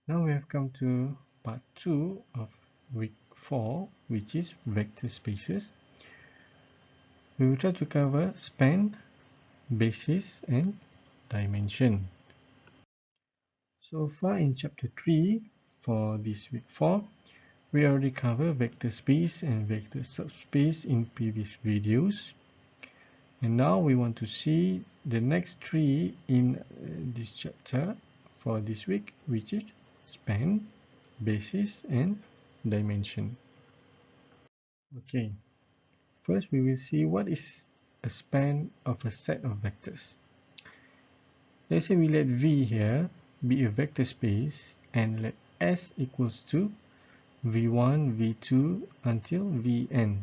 Now we have come to part 2 of week 4, which is vector spaces. We will try to cover span, basis, and dimension. So far in chapter 3 for this week 4, we already covered vector space and vector subspace in previous videos. And now we want to see the next 3 in this chapter for this week, which is span, basis, and dimension. Okay, first we will see what is a span of a set of vectors. Let's say we let V here be a vector space and let S equals to V1, V2 until Vn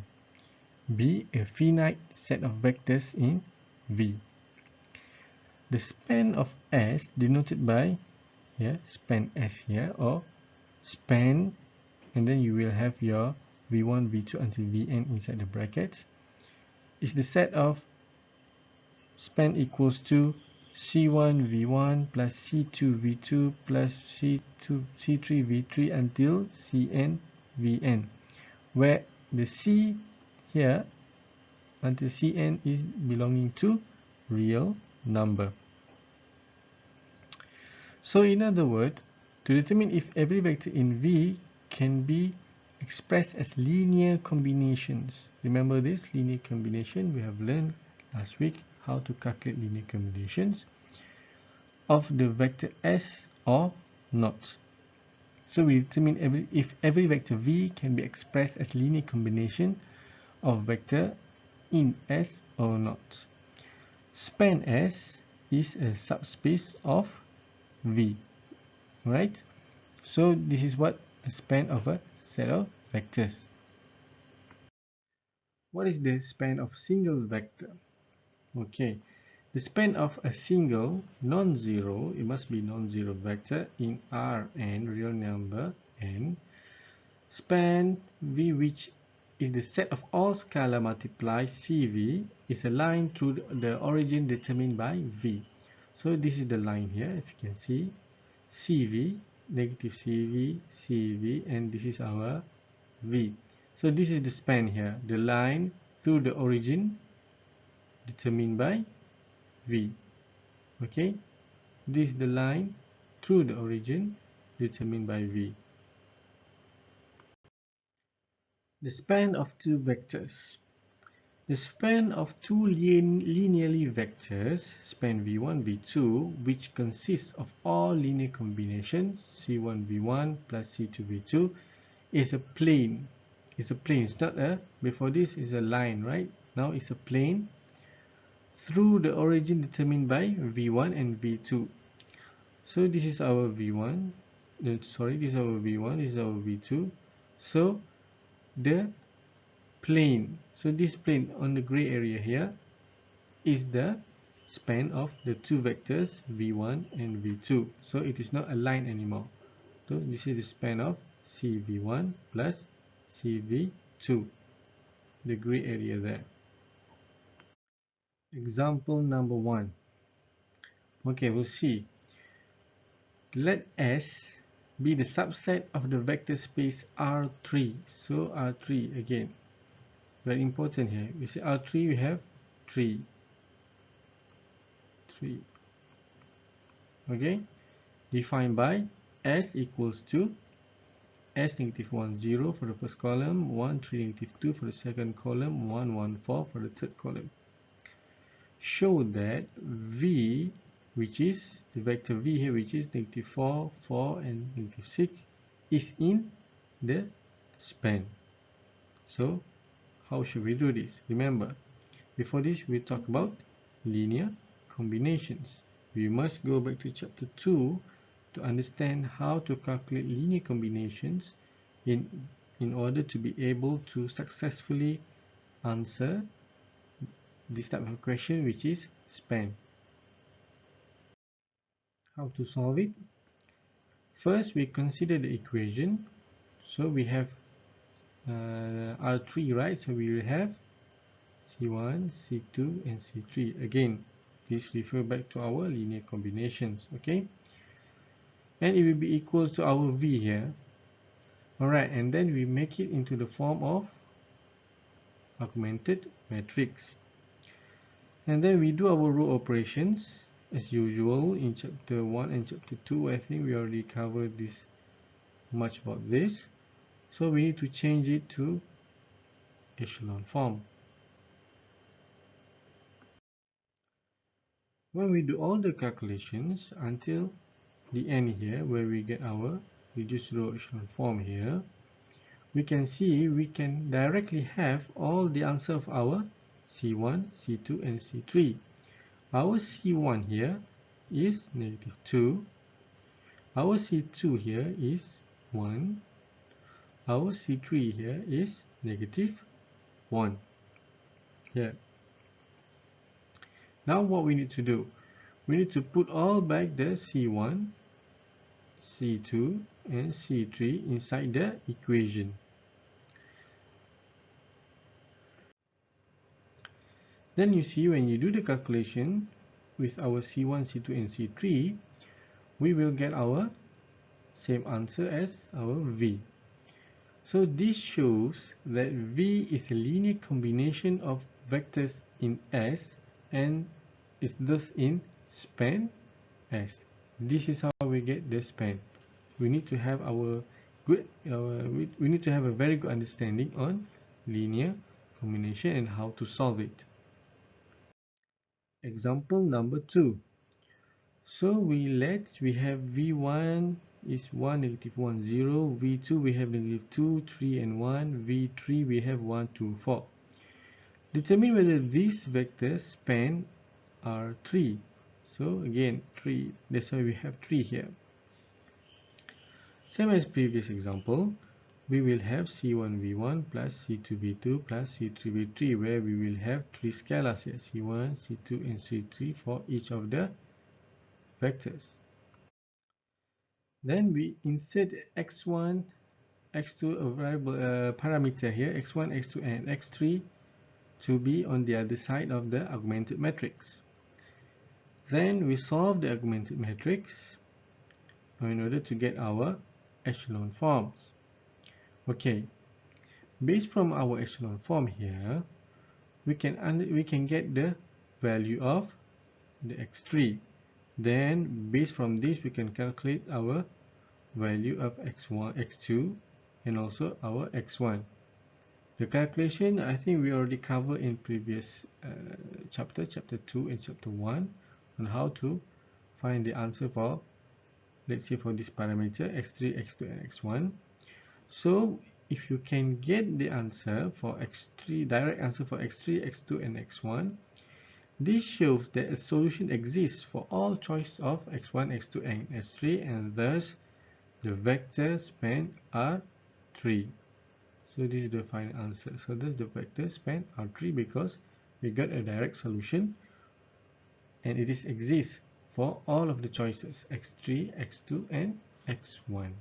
be a finite set of vectors in V. The span of S denoted by here, span S here, or span, and then you will have your V1, V2 until Vn inside the brackets, is the set of span equals to C1 V1 plus C2 V2 plus C3 V3 until Cn Vn, where the C here until Cn is belonging to real number. So in other words, to determine if every vector in V can be expressed as linear combinations. Remember this linear combination? We have learned last week how to calculate linear combinations of the vector S or not. So we determine if every vector V can be expressed as linear combination of vector in S or not. Span S is a subspace of V, right? So this is what a span of a set of vectors. What is the span of single vector? Okay, the span of a single non-zero, it must be non-zero vector in Rn, real number n, span V, which is the set of all scalar multiplies Cv, is a line through the origin determined by V. So this is the line here, if you can see, Cv, negative Cv, Cv, and this is our V. So this is the span here, the line through the origin determined by V. Okay, this is the line through the origin determined by V. The span of two vectors. The span of two linearly vectors, span V1, V2, which consists of all linear combinations C1, V1 plus C2, V2, is a plane. It's a plane. It's not a, before this is a line, right? Now it's a plane through the origin determined by V1 and V2. So this is our V1. Sorry, this is our V1, this is our V2. So the plane, so this plane on the gray area here is the span of the two vectors V1 and V2. So it is not a line anymore. So this is the span of CV1 plus CV2, the gray area there. Example number 1. Okay, we'll see. Let S be the subset of the vector space R3. So R3 again, very important here. We see R3, we have 3. Okay, defined by S equals to S negative 1, 0 for the first column, 1, 3, negative 2 for the second column, 1, 1, 4 for the third column. Show that V, which is the vector V here, which is negative 4, 4, and negative 6, is in the span. So how should we do this? Remember, before this we talk about linear combinations. We must go back to chapter 2 to understand how to calculate linear combinations in order to be able to successfully answer this type of question, which is span. How to solve it? First, we consider the equation. So we have R3, right? So we will have C1, C2, and C3. Again, this refer back to our linear combinations. Okay. and it will be equals to our v here. Alright, and then we make it into the form of augmented matrix. And then we do our row operations as usual in chapter 1 and chapter 2. I think we already covered this much about this. So we need to change it to echelon form. When we do all the calculations until the end here, where we get our reduced row echelon form here, we can see we can directly have all the answer of our C1, C2 and C3. Our C1 here is -2. Our C2 here is 1. Our C3 here is -1. Here. Now what we need to do? We need to put all back the C1, C2 and C3 inside the equation. Then you see when you do the calculation with our C1, C2 and C3, we will get our same answer as our V. So this shows that V is a linear combination of vectors in S and is thus in span S. This is how we get the span. We need to have we need to have a very good understanding on linear combination and how to solve it. Example number 2. So we have V1 is 1, -1, 0. V2 we have -2, 3 and 1. V3 we have 1, 2, 4. Determine whether these vectors span R3. So again 3, that's why we have 3 here. Same as previous example, we will have C1 V1 plus C2 V2 plus C3 V3, where we will have 3 scalars here, C1, C2 and C3 for each of the vectors. Then we insert x1, x2, a variable parameter here, x1, x2 and x3 to be on the other side of the augmented matrix. Then we solve the augmented matrix in order to get our echelon forms. Okay, based from our echelon form here, we can get the value of the x3. Then based from this, we can calculate our value of x1, x2 and also our x1. The calculation I think we already covered in previous chapter 2 and chapter 1 on how to find the answer for, let's say, for this parameter x3, x2 and x1. So if you can get the answer for x3, direct answer for x3, x2 and x1, this shows that a solution exists for all choice of x1, x2 and x3, and thus the vector span R3. So this is the final answer. So that's the vector span R3 because we got a direct solution and it exists for all of the choices x3, x2 and x1.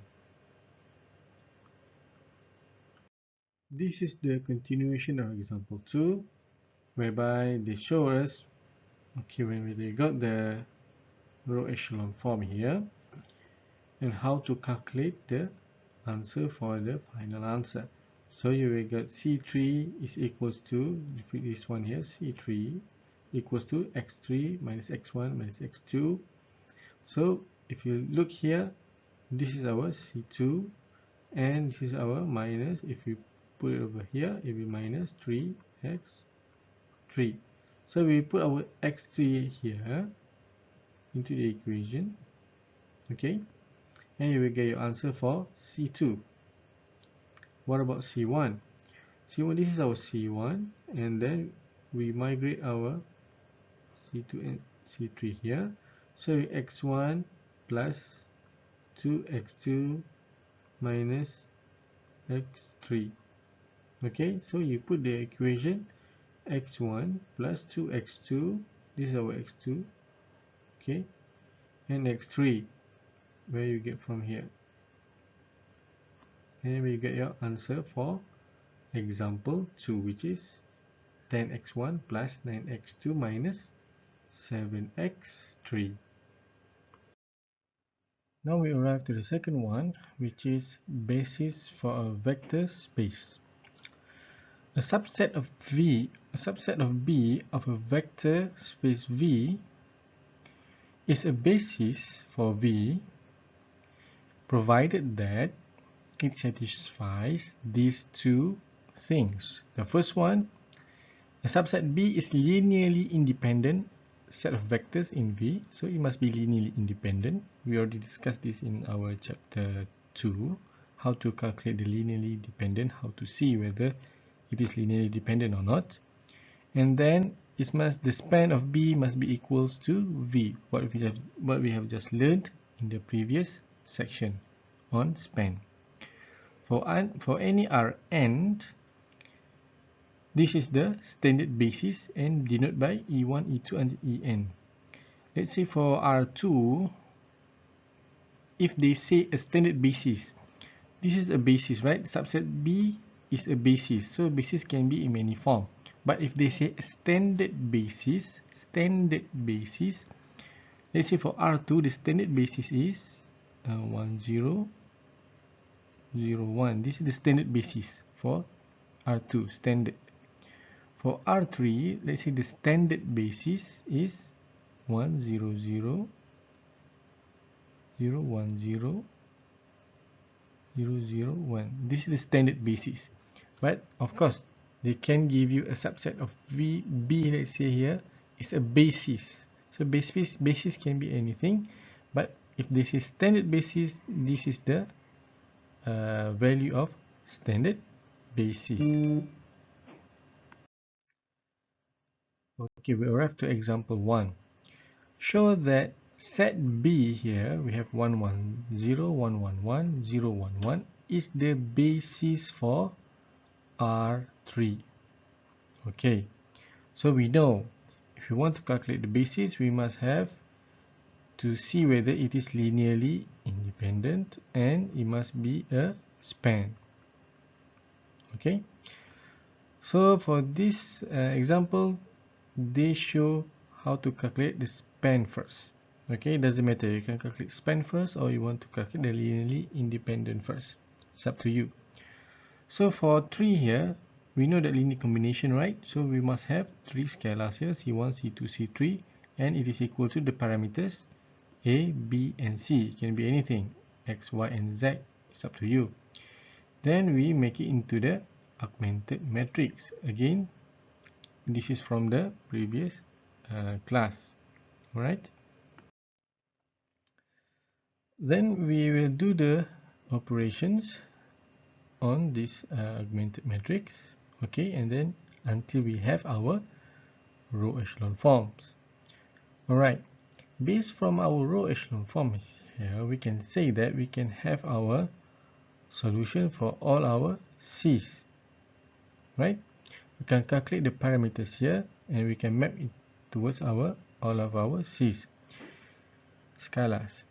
This is the continuation of example 2, whereby they show us, okay, when they got the row echelon form here and how to calculate the answer for the final answer. So you will get C3 is equals to, this one here, C3 equals to x3 minus x1 minus x2. So if you look here, this is our C2 and this is our minus. If you put it over here, it will be minus 3x3. So we put our x3 here into the equation, okay, and you will get your answer for C2. What about C1? C1, this is our C1, and then we migrate our C2 and C3 here. So x1 plus 2x2 minus x3. Okay, so you put the equation x1 plus 2x2, this is our x2, okay, and x3, where you get from here, and we get your answer for example 2, which is 10x1 plus 9x2 minus 7x3. Now we arrive to the second one, which is basis for a vector space. A subset of B of a vector space V is a basis for V provided that it satisfies these two things. The first one, a subset B is linearly independent set of vectors in V, so it must be linearly independent. We already discussed this in our chapter 2, how to calculate the linearly dependent, how to see whether it is linearly dependent or not. And then the span of B must be equals to V, what we have just learned in the previous section on span. For any Rn, this is the standard basis and denoted by E1, E2 and En. Let's say for R2, if they say a standard basis, this is a basis, right? Subset B is a basis, so basis can be in many forms. But if they say a standard basis, let's say for R2, the standard basis is 1, 0, 0, 1. This is the standard basis for R2, standard. For R3, let's say the standard basis is 1, 0, 0, 0, 1, 0, 0, 0, 1. This is the standard basis. But of course, they can give you a subset of B, let's say here, is a basis. So basis can be anything. But if this is standard basis, this is the value of standard basis. Okay, we arrive to example 1. Show that set B here, we have 1, 1, 0, 1, 1, 1, 0, 1, 1, is the basis for R3. Okay, so we know if we want to calculate the basis, we must have to see whether it is linearly independent and it must be a span. Okay, so for this example, they show how to calculate the span first. Okay, it doesn't matter, you can calculate span first or you want to calculate the linearly independent first. It's up to you. So for 3 here, we know that linear combination, right? So we must have 3 scalars here, C1, C2, C3, and it is equal to the parameters A, B, and C. It can be anything, X, Y, and Z. It's up to you. Then we make it into the augmented matrix. Again, this is from the previous class. Alright. Then we will do the operations on this augmented matrix. Okay, and then until we have our row echelon forms. Alright, based from our row echelon forms here, we can say that we can have our solution for all our C's. Right? We can calculate the parameters here and we can map it towards all of our C's. Scalars.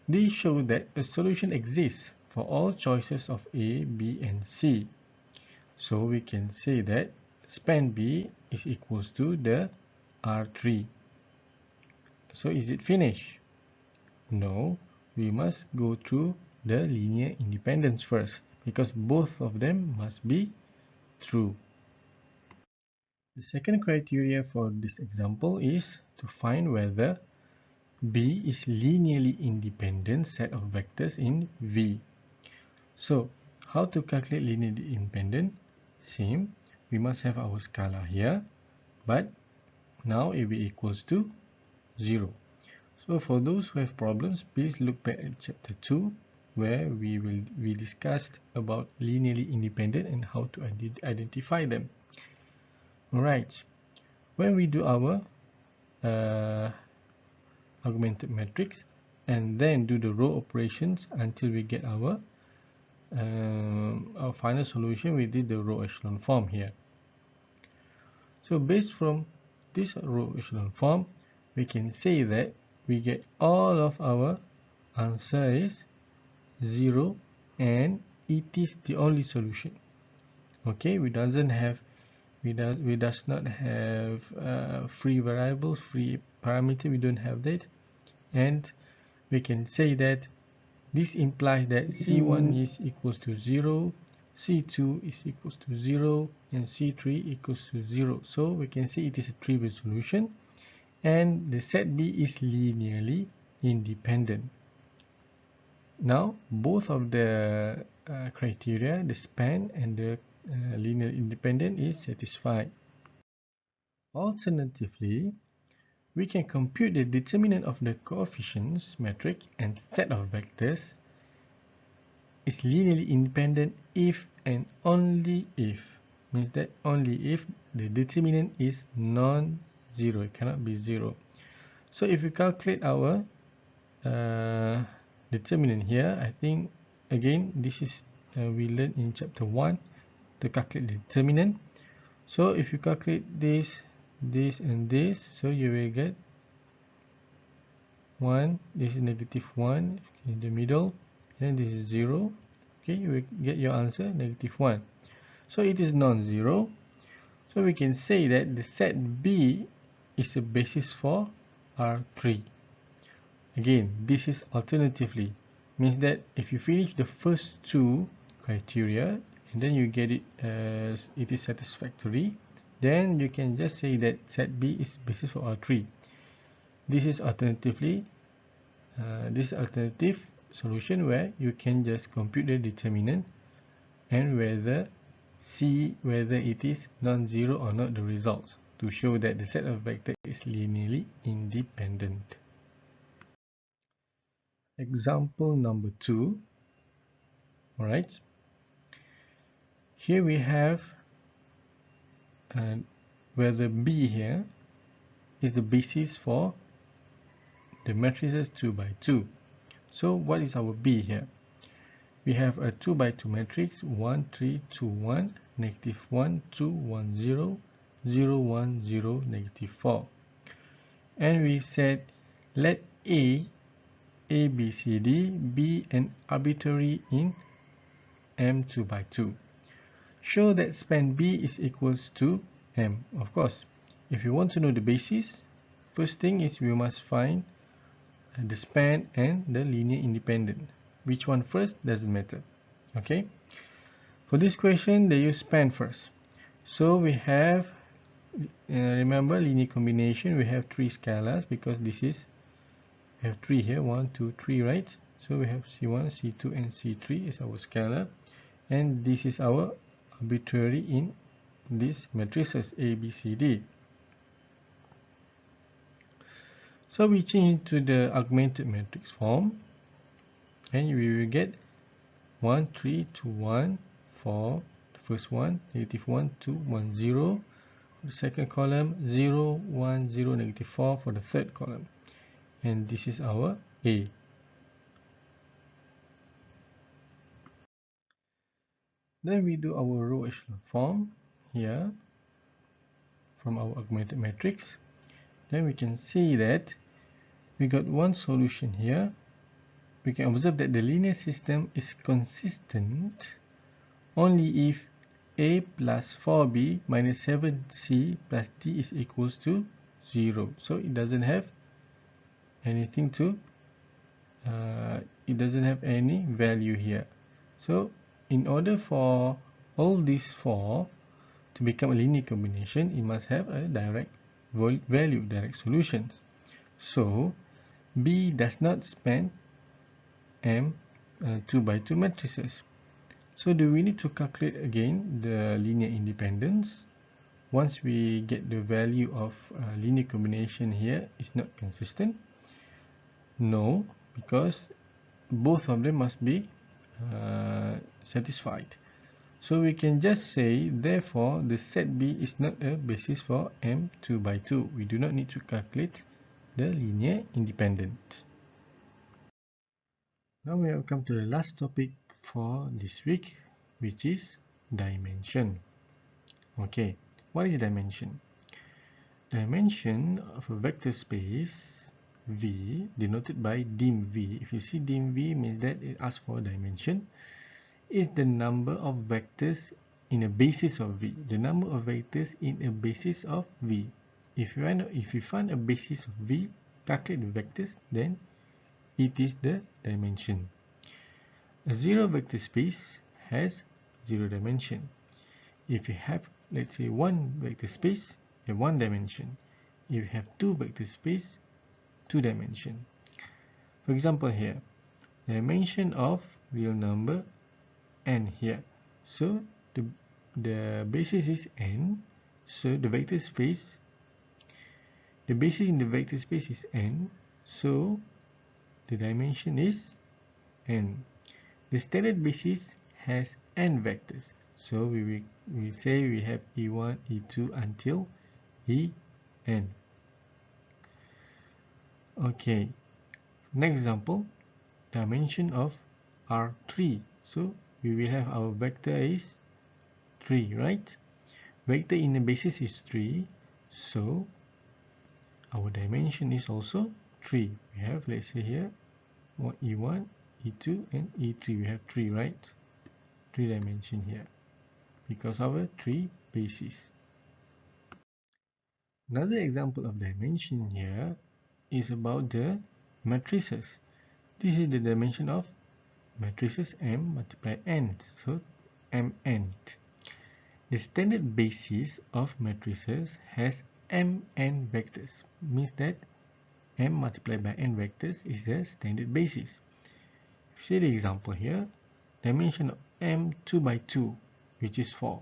These show that a solution exists for all choices of A, B, and C. So we can say that span B is equals to the R3. So is it finished? No, we must go through the linear independence first because both of them must be true. The second criteria for this example is to find whether B is linearly independent set of vectors in V. So, how to calculate linearly independent? Same, we must have our scalar here, but now it will be equals to 0. So for those who have problems, please look back at chapter 2 where we discussed about linearly independent and how to identify them. Alright, when we do our augmented matrix and then do the row operations until we get our final solution, we did the row echelon form here. So based from this row echelon form, we can say that we get all of our answer is 0 and it is the only solution. Okay, we does not have free variables, free parameter, we don't have that, and we can say that This implies that C1 is equals to 0, C2 is equals to 0, and C3 equals to 0. So we can say it is a trivial solution, and the set B is linearly independent. Now, both of the criteria, the span and the linear independent, is satisfied. Alternatively, we can compute the determinant of the coefficients matrix and set of vectors is linearly independent if and only if, means that only if the determinant is non-zero, it cannot be 0. So if we calculate our determinant here, I think again this is we learned in chapter 1 to calculate the determinant. So if you calculate this, this and this, so you will get 1, this is negative 1 in the middle, and this is 0. Okay, you will get your answer negative 1. So it is non-zero. So we can say that the set B is a basis for R3. Again, this is alternatively, means that if you finish the first two criteria and then you get it as it is satisfactory, then you can just say that set B is basis for R3. This is alternatively this alternative solution where you can just compute the determinant and see whether it is non-zero or not, the results, to show that the set of vectors is linearly independent. Example number 2. Alright, here we have whether B here is the basis for the matrices 2 by 2. So what is our B here? We have a 2 by 2 matrix 1 3 2 1, negative 1 2 1 0 0 1 0 negative 4, and we said let A B C D be an arbitrary in M 2 by 2. Show that span B is equals to M. Of course, if you want to know the basis, first thing is we must find the span and the linear independent. Which one first doesn't matter. Okay, for this question they use span first. So we have remember linear combination, we have 3 scalars because this is, we have 3 here, 1 2 3, right? So we have C1 C2 and C3 is our scalar, and this is our arbitrary in these matrices A B C D. So we change to the augmented matrix form, and we will get 1 3 2 1 for the first one, negative 1 2 1 0, the second column 0 1 0 negative 4 for the third column, and this is our A. Then we do our row echelon form here from our augmented matrix. Then we can see that we got one solution here. We can observe that the linear system is consistent only if A plus 4B minus 7C plus D is equals to 0. So it doesn't have anything to, it doesn't have any value here. So in order for all these four to become a linear combination, it must have a direct value, direct solutions. So B does not span M 2 by 2 matrices. So do we need to calculate again the linear independence once we get the value of linear combination here is not consistent? No, because both of them must be satisfied. So we can just say, therefore, the set B is not a basis for M 2 by 2. We do not need to calculate the linear independent. Now we have come to the last topic for this week, which is dimension. Okay, what is dimension? Dimension of a vector space V denoted by dim V. If you see dim V, means that it asks for dimension, is the number of vectors in a basis of V. The number of vectors in a basis of V. If you find a basis of V, calculate the vectors, then it is the dimension. A zero vector space has zero dimension. If you have, let's say, one vector space, you have one dimension. If you have two vector space, two dimension. For example here, dimension of real number n here. So the basis is n. So the vector space, the basis in the vector space is n. So the dimension is n. The standard basis has n vectors. So we say we have e1, e2 until en. Okay. Next example, dimension of R3. So we will have our vector is 3, right? Vector in the basis is 3. So our dimension is also 3. We have, let's say here, E1, E2, and E3. We have 3, right? 3 dimension here because of our 3 bases. Another example of dimension here is about the matrices. This is the dimension of matrices M multiplied n. So Mn. The standard basis of matrices has Mn vectors. Means that M multiplied by n vectors is the standard basis. See the example here. Dimension of M 2 by 2, which is 4.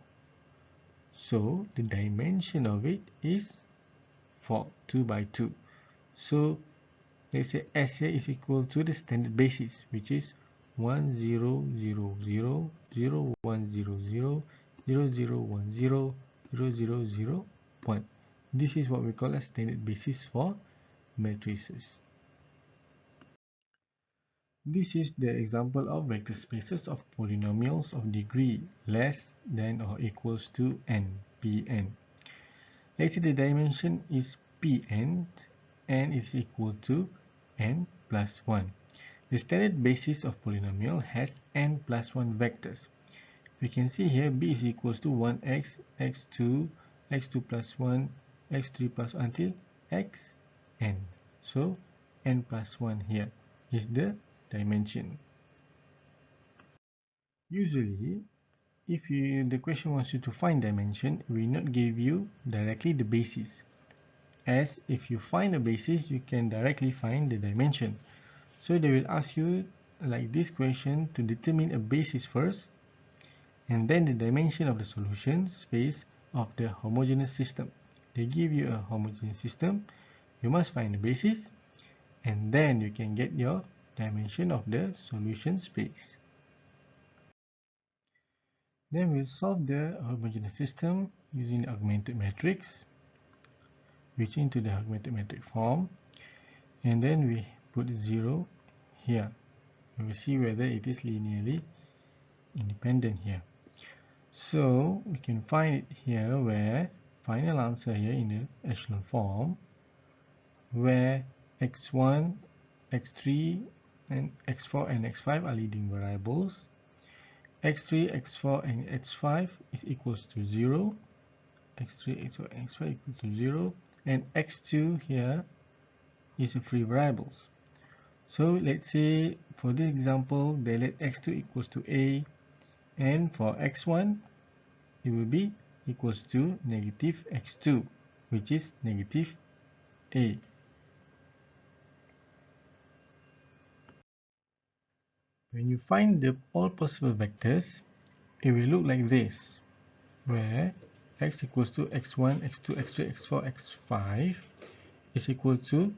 So the dimension of it is 4, 2 by 2. So let's say S here is equal to the standard basis, which is 1 0 0 0 0 1 0 0 0 0 1 0 0 0 0 1. This is what we call a standard basis for matrices. This is the example of vector spaces of polynomials of degree less than or equals to n, Pn. Let's say the dimension is Pn, n is equal to n plus 1. The standard basis of polynomial has n plus 1 vectors. We can see here b is equals to 1x, x2, x2 plus 1, x3 plus 1 until xn. So n plus 1 here is the dimension. Usually, if the question wants you to find dimension, we will not give you directly the basis. As if you find a basis, you can directly find the dimension. So they will ask you, like this question, to determine a basis first, and then the dimension of the solution space of the homogeneous system. They give you a homogeneous system, you must find the basis, and then you can get your dimension of the solution space. Then we'll solve the homogeneous system using the augmented matrix, which into the augmented matrix form, and then we put 0 here. We will see whether it is linearly independent here. So we can find it here where final answer here in the echelon form, where x1, x3, and x4 and x5 are leading variables. x3, x4, and x5 is equals to 0. x3, x4, and x5 equal to 0. And x2 here is a free variables. So let's say for this example, they let x2 equals to a, and for x1, it will be equals to negative x2, which is negative a. When you find all possible vectors, it will look like this, where x equals to x1, x2, x3, x4, x5 is equal to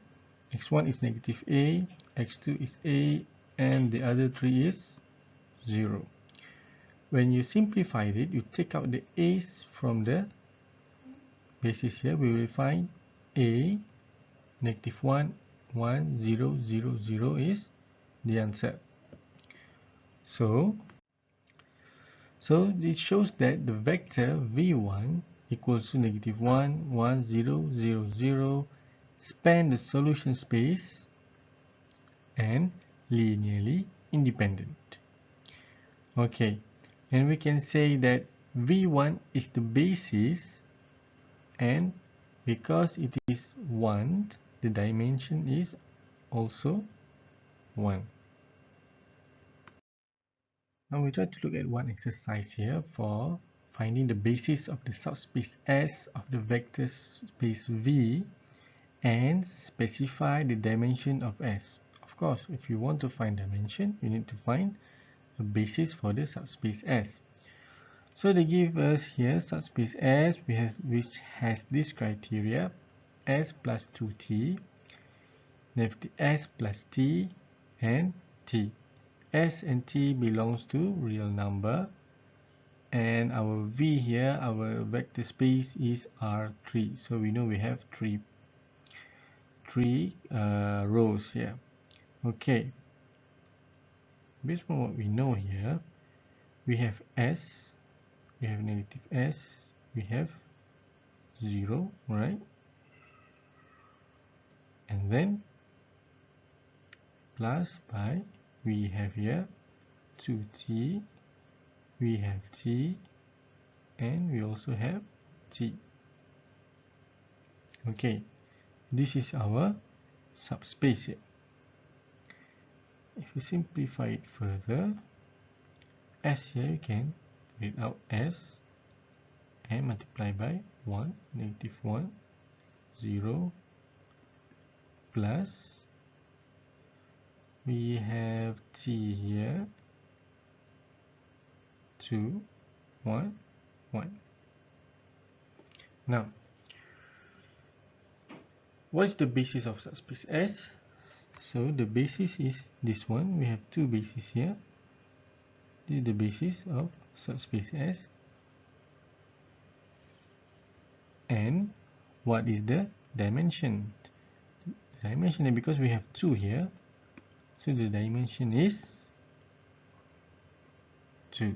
x1 is negative a, x2 is a, and the other 3 is 0. When you simplify it, you take out the a's from the basis here, we will find a, negative 1, 1, 0, 0, 0 is the answer. So this shows that the vector v1 equals to negative 1, 1, 0, 0, 0 span the solution space and linearly independent. Okay, and we can say that v1 is the basis, and because it is 1, the dimension is also 1. Now we try to look at one exercise here for finding the basis of the subspace S of the vector space V and specify the dimension of S. Of course, if you want to find dimension, you need to find a basis for the subspace S. So they give us here subspace S which has this criteria: S plus 2t, then S plus t and t. S and t belongs to real number, and our V here, our vector space, is R3. So we know we have three rows here. Okay, based on what we know here, we have S, we have negative S, we have 0, right? And then plus by, we have here 2t, we have t, and we also have t. Okay, this is our subspace here. If we simplify it further, S here you can read out S and multiply by 1, negative 1, 0, plus we have t here, 2, 1, 1. Now, what is the basis of subspace S? So the basis is this one. We have two bases here. This is the basis of subspace S. And what is the dimension? Dimension, because we have 2 here, so the dimension is 2.